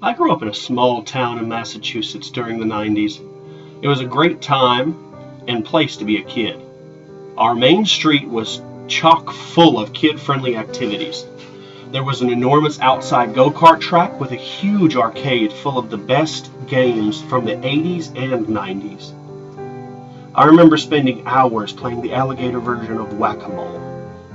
I grew up in a small town in Massachusetts during the 90s. It was a great time and place to be a kid. Our main street was chock full of kid-friendly activities. There was an enormous outside go-kart track with a huge arcade full of the best games from the 80s and 90s. I remember spending hours playing the alligator version of Whack-A-Mole.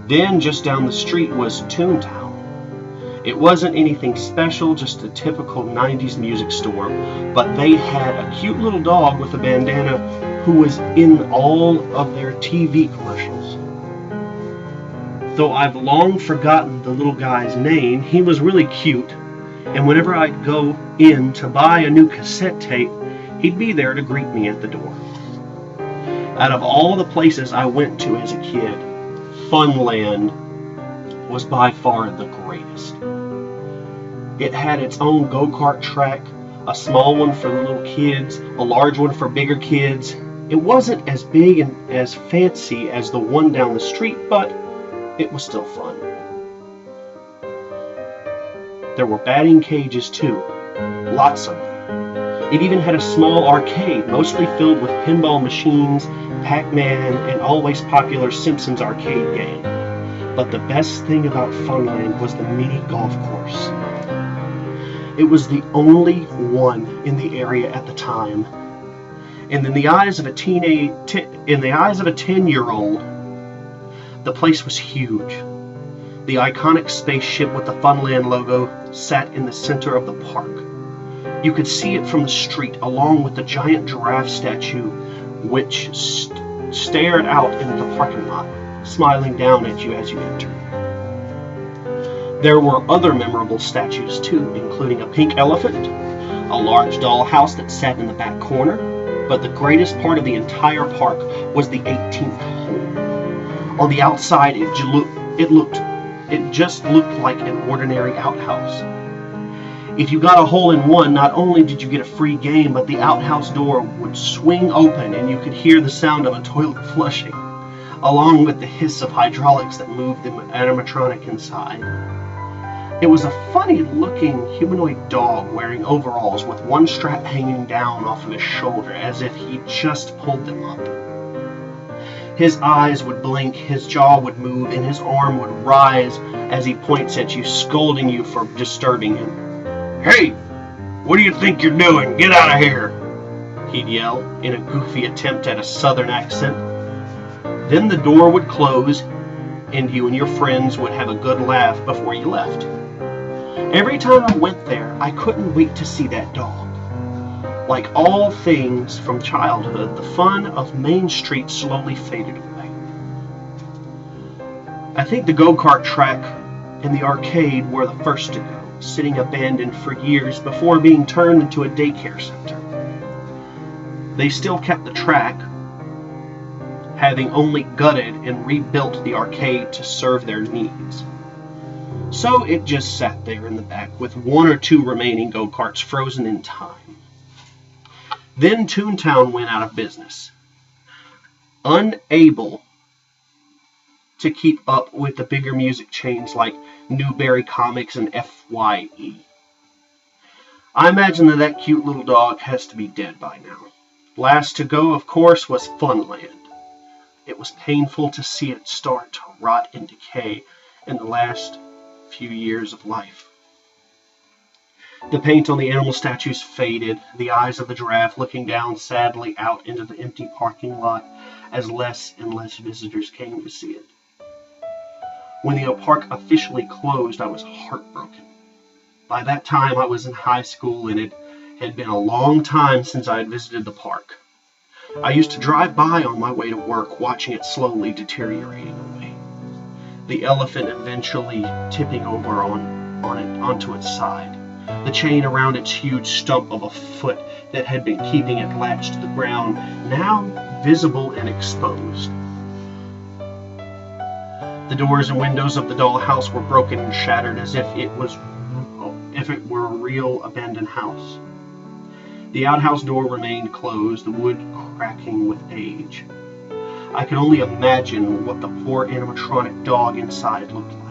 Then just down the street was Toontown. It wasn't anything special, just a typical 90s music store, but they had a cute little dog with a bandana who was in all of their TV commercials. Though I've long forgotten the little guy's name, he was really cute, and whenever I'd go in to buy a new cassette tape, he'd be there to greet me at the door. Out of all the places I went to as a kid, Funland was by far the greatest. It had its own go-kart track, a small one for the little kids, a large one for bigger kids. It wasn't as big and as fancy as the one down the street, but it was still fun. There were batting cages too, lots of them. It even had a small arcade, mostly filled with pinball machines, Pac-Man, and always popular Simpsons arcade game. But the best thing about Funland was the mini golf course. It was the only one in the area at the time, and in the eyes of a 10-year-old, the place was huge. The iconic spaceship with the Funland logo sat in the center of the park. You could see it from the street, along with the giant giraffe statue, which stared out into the parking lot, smiling down at you as you entered. There were other memorable statues too, including a pink elephant, a large dollhouse that sat in the back corner, but the greatest part of the entire park was the 18th hole. On the outside, it just looked like an ordinary outhouse. If you got a hole in one, not only did you get a free game, but the outhouse door would swing open and you could hear the sound of a toilet flushing, along with the hiss of hydraulics that moved the animatronic inside. It was a funny-looking humanoid dog wearing overalls with one strap hanging down off of his shoulder as if he just pulled them up. His eyes would blink, his jaw would move, and his arm would rise as he points at you, scolding you for disturbing him. "Hey, what do you think you're doing? Get out of here!" he'd yell in a goofy attempt at a southern accent. Then the door would close, and you and your friends would have a good laugh before you left. Every time I went there, I couldn't wait to see that dog. Like all things from childhood, the fun of Main Street slowly faded away. I think the go-kart track and the arcade were the first to go, sitting abandoned for years before being turned into a daycare center. They still kept the track, having only gutted and rebuilt the arcade to serve their needs. So it just sat there in the back with one or two remaining go-karts frozen in time. Then Toontown went out of business, unable to keep up with the bigger music chains like Newberry Comics and FYE. I imagine that cute little dog has to be dead by now. Last to go, of course, was Funland. It was painful to see it start to rot and decay in the last few years of life. The paint on the animal statues faded, the eyes of the giraffe looking down sadly out into the empty parking lot as less and less visitors came to see it. When the park officially closed, I was heartbroken. By that time, I was in high school, and it had been a long time since I had visited the park. I used to drive by on my way to work, watching it slowly deteriorating away. The elephant eventually tipping over onto its side. The chain around its huge stump of a foot that had been keeping it latched to the ground, now visible and exposed. The doors and windows of the dollhouse were broken and shattered as if it were a real abandoned house. The outhouse door remained closed, the wood cracking with age. I could only imagine what the poor animatronic dog inside looked like.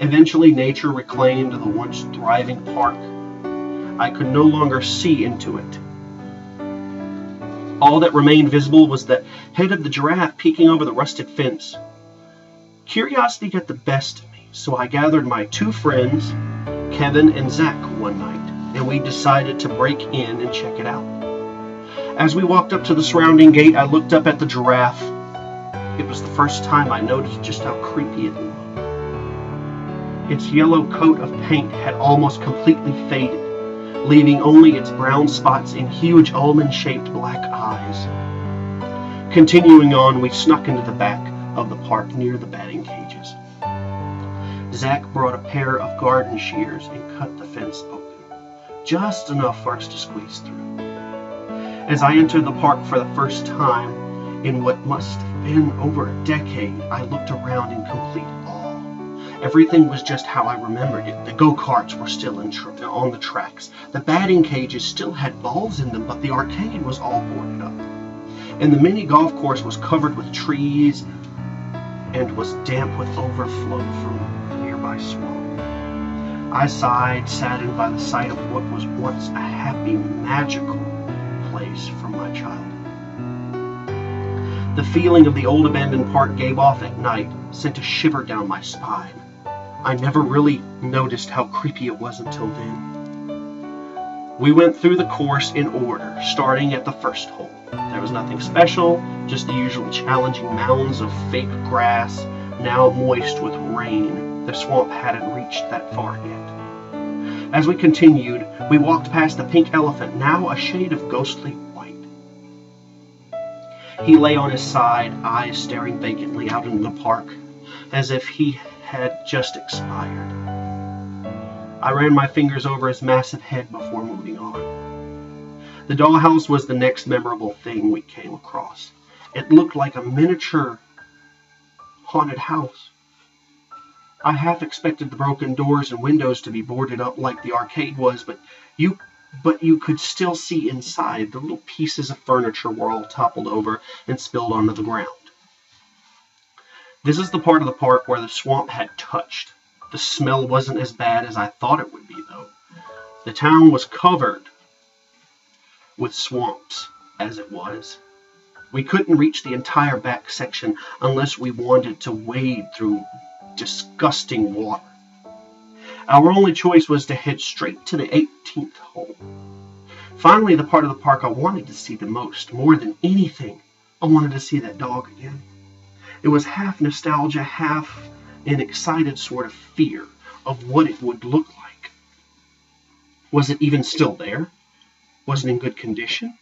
Eventually, nature reclaimed the once thriving park. I could no longer see into it. All that remained visible was the head of the giraffe peeking over the rusted fence. Curiosity got the best of me, so I gathered my 2 friends, Kevin and Zach, one night, and we decided to break in and check it out. As we walked up to the surrounding gate, I looked up at the giraffe. It was the first time I noticed just how creepy it looked. Its yellow coat of paint had almost completely faded, leaving only its brown spots and huge almond-shaped black eyes. Continuing on, we snuck into the back of the park near the batting cages. Zach brought a pair of garden shears and cut the fence open, just enough for us to squeeze through. As I entered the park for the first time in what must have been over a decade, I looked around in complete awe. Everything was just how I remembered it. The go-karts were still on the tracks. The batting cages still had balls in them, but the arcade was all boarded up. And the mini golf course was covered with trees and was damp with overflow from a nearby swamp. I sighed, saddened by the sight of what was once a happy, magical place from my childhood. The feeling of the old abandoned park gave off at night, sent a shiver down my spine. I never really noticed how creepy it was until then. We went through the course in order, starting at the first hole. There was nothing special, just the usual challenging mounds of fake grass, now moist with rain. The swamp hadn't reached that far yet. As we continued, we walked past the pink elephant, now a shade of ghostly white. He lay on his side, eyes staring vacantly out into the park, as if he had just expired. I ran my fingers over his massive head before moving on. The dollhouse was the next memorable thing we came across. It looked like a miniature haunted house. I half expected the broken doors and windows to be boarded up like the arcade was, but you could still see inside. The little pieces of furniture were all toppled over and spilled onto the ground. This is the part of the park where the swamp had touched. The smell wasn't as bad as I thought it would be, though. The town was covered with swamps, as it was. We couldn't reach the entire back section unless we wanted to wade through disgusting water. Our only choice was to head straight to the 18th hole. Finally, the part of the park I wanted to see the most. More than anything, I wanted to see that dog again. It was half nostalgia, half an excited sort of fear of what it would look like. Was it even still there? Was it in good condition?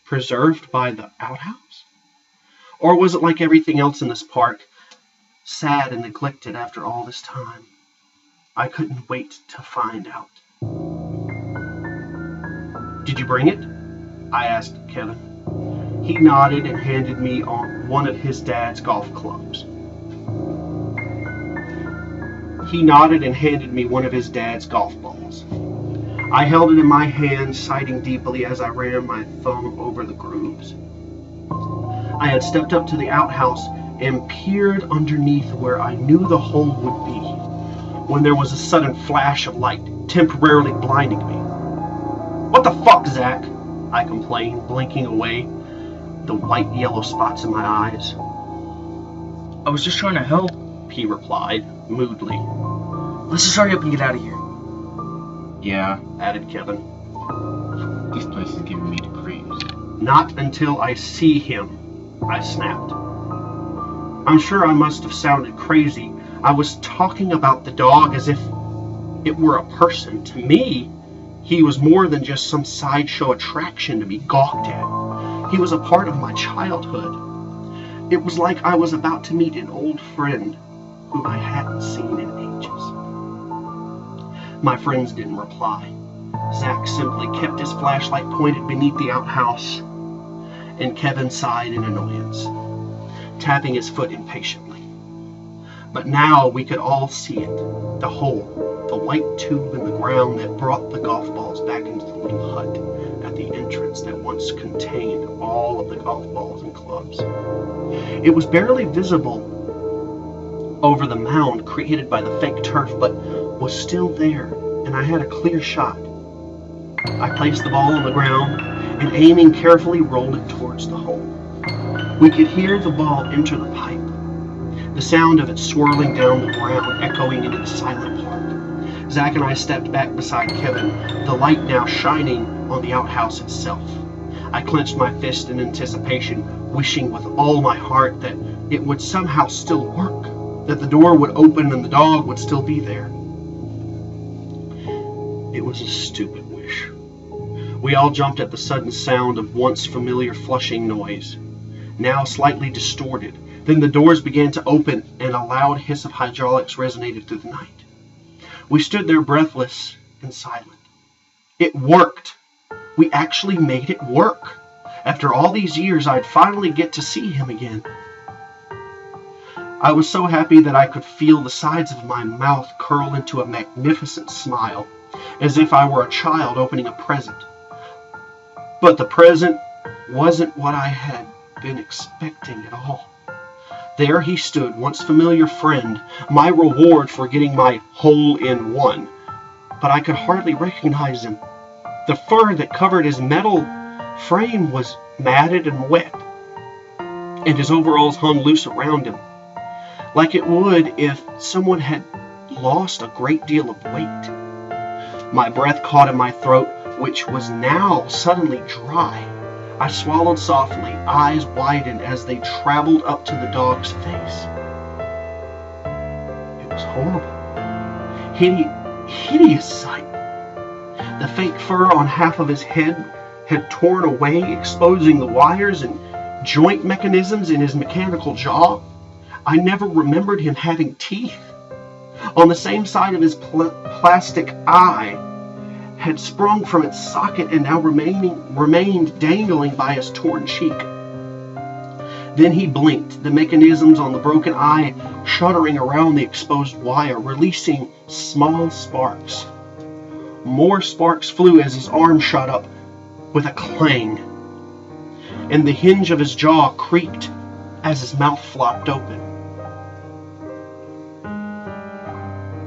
Preserved by the outhouse? Or was it like everything else in this park, sad and neglected after all this time? I couldn't wait to find out. Did you bring it? I asked Kevin. He nodded and handed me one of his dad's golf clubs. Golf balls. I held it in my hand, sighing deeply as I ran my thumb over the grooves. I had stepped up to the outhouse and peered underneath where I knew the hole would be, when there was a sudden flash of light, temporarily blinding me. "What the fuck, Zach?" I complained, blinking away the white-yellow spots in my eyes. "I was just trying to help," he replied, moodily. "Let's just hurry up and get out of here." "Yeah," added Kevin. "This place is giving me the creeps." "Not until I see him," I snapped. I'm sure I must have sounded crazy. I was talking about the dog as if it were a person. To me, he was more than just some sideshow attraction to be gawked at. He was a part of my childhood. It was like I was about to meet an old friend whom I hadn't seen in ages. My friends didn't reply. Zach simply kept his flashlight pointed beneath the outhouse, and Kevin sighed in annoyance, tapping his foot impatiently. But now we could all see it, the hole, the white tube in the ground that brought the golf balls back into the little hut at the entrance that once contained all of the golf balls and clubs. It was barely visible over the mound created by the fake turf, but was still there, and I had a clear shot. I placed the ball on the ground and, aiming carefully, rolled it towards the hole. We could hear the ball enter the pipe, the sound of it swirling down the ground echoing into the silent park. Zach and I stepped back beside Kevin, the light now shining on the outhouse itself. I clenched my fist in anticipation, wishing with all my heart that it would somehow still work, that the door would open and the dog would still be there. It was a stupid wish. We all jumped at the sudden sound of once familiar flushing noise, now slightly distorted. Then the doors began to open and a loud hiss of hydraulics resonated through the night. We stood there breathless and silent. It worked. We actually made it work. After all these years, I'd finally get to see him again. I was so happy that I could feel the sides of my mouth curl into a magnificent smile, as if I were a child opening a present. But the present wasn't what I had been expecting at all. There he stood, once familiar friend, my reward for getting my hole-in-one. But I could hardly recognize him. The fur that covered his metal frame was matted and wet, and his overalls hung loose around him, like it would if someone had lost a great deal of weight. My breath caught in my throat, which was now suddenly dry. I swallowed softly, eyes widened as they traveled up to the dog's face. It was horrible. Hideous sight. The fake fur on half of his head had torn away, exposing the wires and joint mechanisms in his mechanical jaw. I never remembered him having teeth. On the same side of his plastic eye had sprung from its socket and now remained dangling by his torn cheek. Then he blinked, the mechanisms on the broken eye shuddering around the exposed wire, releasing small sparks. More sparks flew as his arm shot up with a clang, and the hinge of his jaw creaked as his mouth flopped open.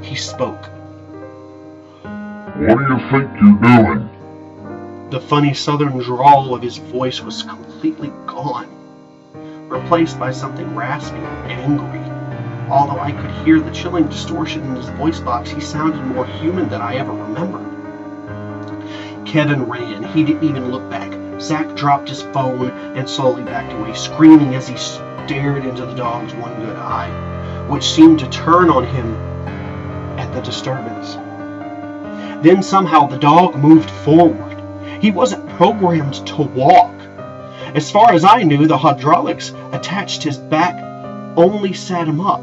He spoke. What do you think you're doing? The funny southern drawl of his voice was completely gone, replaced by something raspy and angry. Although I could hear the chilling distortion in his voice box, he sounded more human than I ever remembered. Kevin ran. He didn't even look back. Zach dropped his phone and slowly backed away, screaming as he stared into the dog's one good eye, which seemed to turn on him at the disturbance. Then somehow the dog moved forward. He wasn't programmed to walk. As far as I knew, the hydraulics attached his back only sat him up.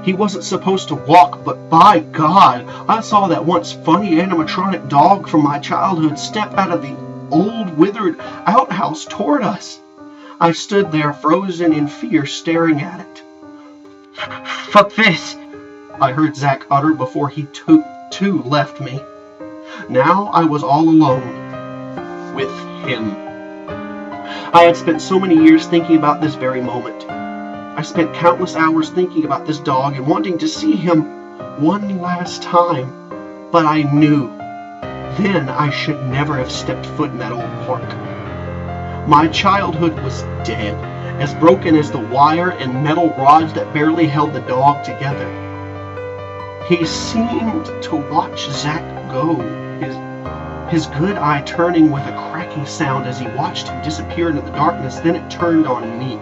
He wasn't supposed to walk, but by God, I saw that once funny animatronic dog from my childhood step out of the old withered outhouse toward us. I stood there frozen in fear, staring at it. Fuck this! I heard Zach utter before he too left me. Now I was all alone with him. I had spent so many years thinking about this very moment. I spent countless hours thinking about this dog and wanting to see him one last time. But I knew then I should never have stepped foot in that old park. My childhood was dead, as broken as the wire and metal rods that barely held the dog together. He seemed to watch Zach go, his good eye turning with a cracking sound as he watched him disappear into the darkness. Then it turned on me.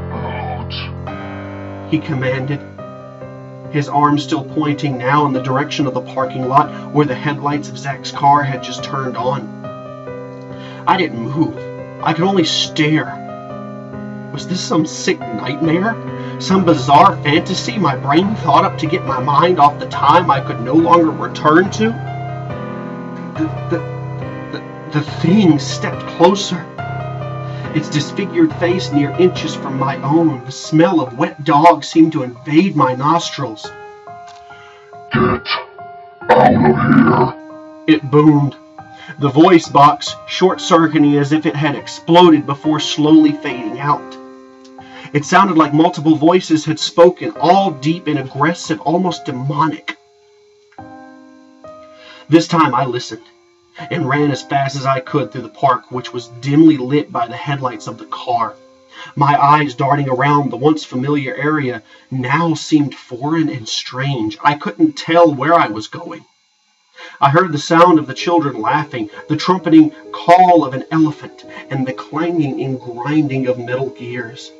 Get out. He commanded, his arm still pointing now in the direction of the parking lot where the headlights of Zach's car had just turned on. I didn't move. I could only stare. Was this some sick nightmare? Some bizarre fantasy my brain thought up to get my mind off the time I could no longer return to? The thing stepped closer. Its disfigured face near inches from my own. The smell of wet dog seemed to invade my nostrils. Get out of here. It boomed, the voice box short-circuiting as if it had exploded before slowly fading out. It sounded like multiple voices had spoken, all deep and aggressive, almost demonic. This time I listened and ran as fast as I could through the park, which was dimly lit by the headlights of the car. My eyes darting around the once familiar area now seemed foreign and strange. I couldn't tell where I was going. I heard the sound of the children laughing, the trumpeting call of an elephant, and the clanging and grinding of metal gears.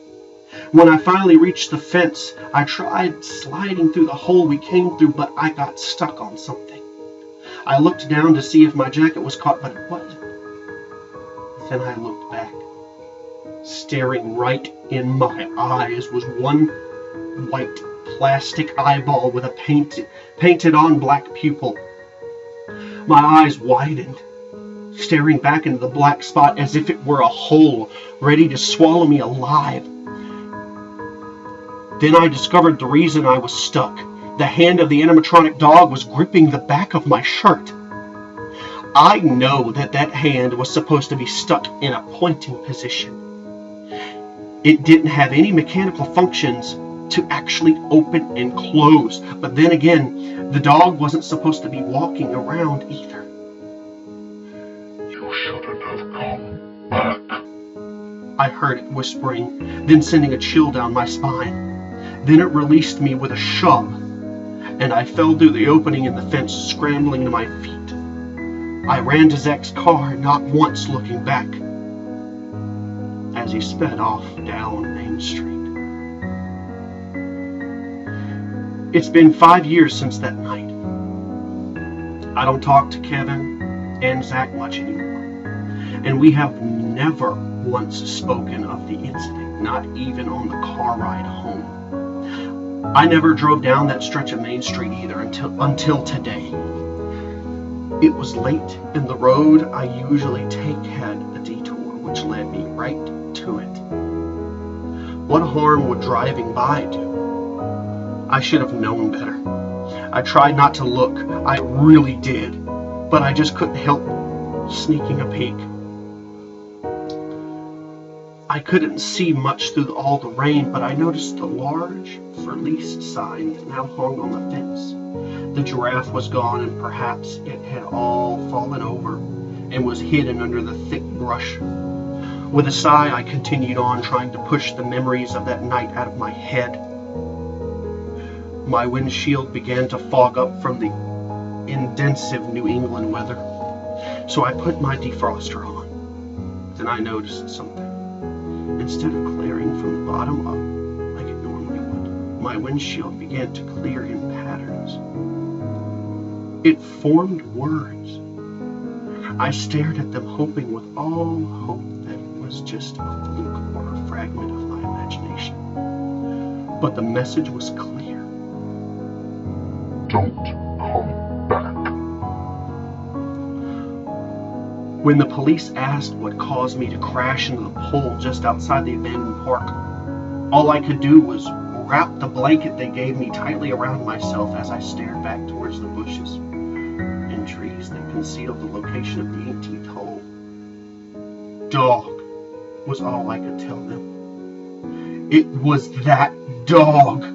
When I finally reached the fence, I tried sliding through the hole we came through, but I got stuck on something. I looked down to see if my jacket was caught, but it wasn't. Then I looked back. Staring right in my eyes was one white plastic eyeball with a painted-on black pupil. My eyes widened, staring back into the black spot as if it were a hole ready to swallow me alive. Then I discovered the reason I was stuck. The hand of the animatronic dog was gripping the back of my shirt. I know that hand was supposed to be stuck in a pointing position. It didn't have any mechanical functions to actually open and close. But then again, the dog wasn't supposed to be walking around either. You shouldn't have come back. I heard it whispering, then sending a chill down my spine. Then it released me with a shove, and I fell through the opening in the fence, scrambling to my feet. I ran to Zach's car, not once looking back, as he sped off down Main Street. It's been 5 years since that night. I don't talk to Kevin and Zach much anymore, and we have never once spoken of the incident, not even on the car ride home. I never drove down that stretch of Main Street either until today. It was late, and the road I usually take had a detour, which led me right to it. What harm would driving by do? I should have known better. I tried not to look, I really did, but I just couldn't help sneaking a peek. I couldn't see much through all the rain, but I noticed a large for lease sign that now hung on the fence. The giraffe was gone, and perhaps it had all fallen over and was hidden under the thick brush. With a sigh, I continued on, trying to push the memories of that night out of my head. My windshield began to fog up from the intensive New England weather, so I put my defroster on. Then I noticed something. Instead of clearing from the bottom up like it normally would, my windshield began to clear in patterns. It formed words. I stared at them, hoping with all hope that it was just a fluke or a fragment of my imagination. But the message was clear. Don't come back. When the police asked what caused me to crash into the pole just outside the abandoned park, all I could do was wrap the blanket they gave me tightly around myself as I stared back towards the bushes and trees that concealed the location of the 18th hole. Dog was all I could tell them. It was that dog.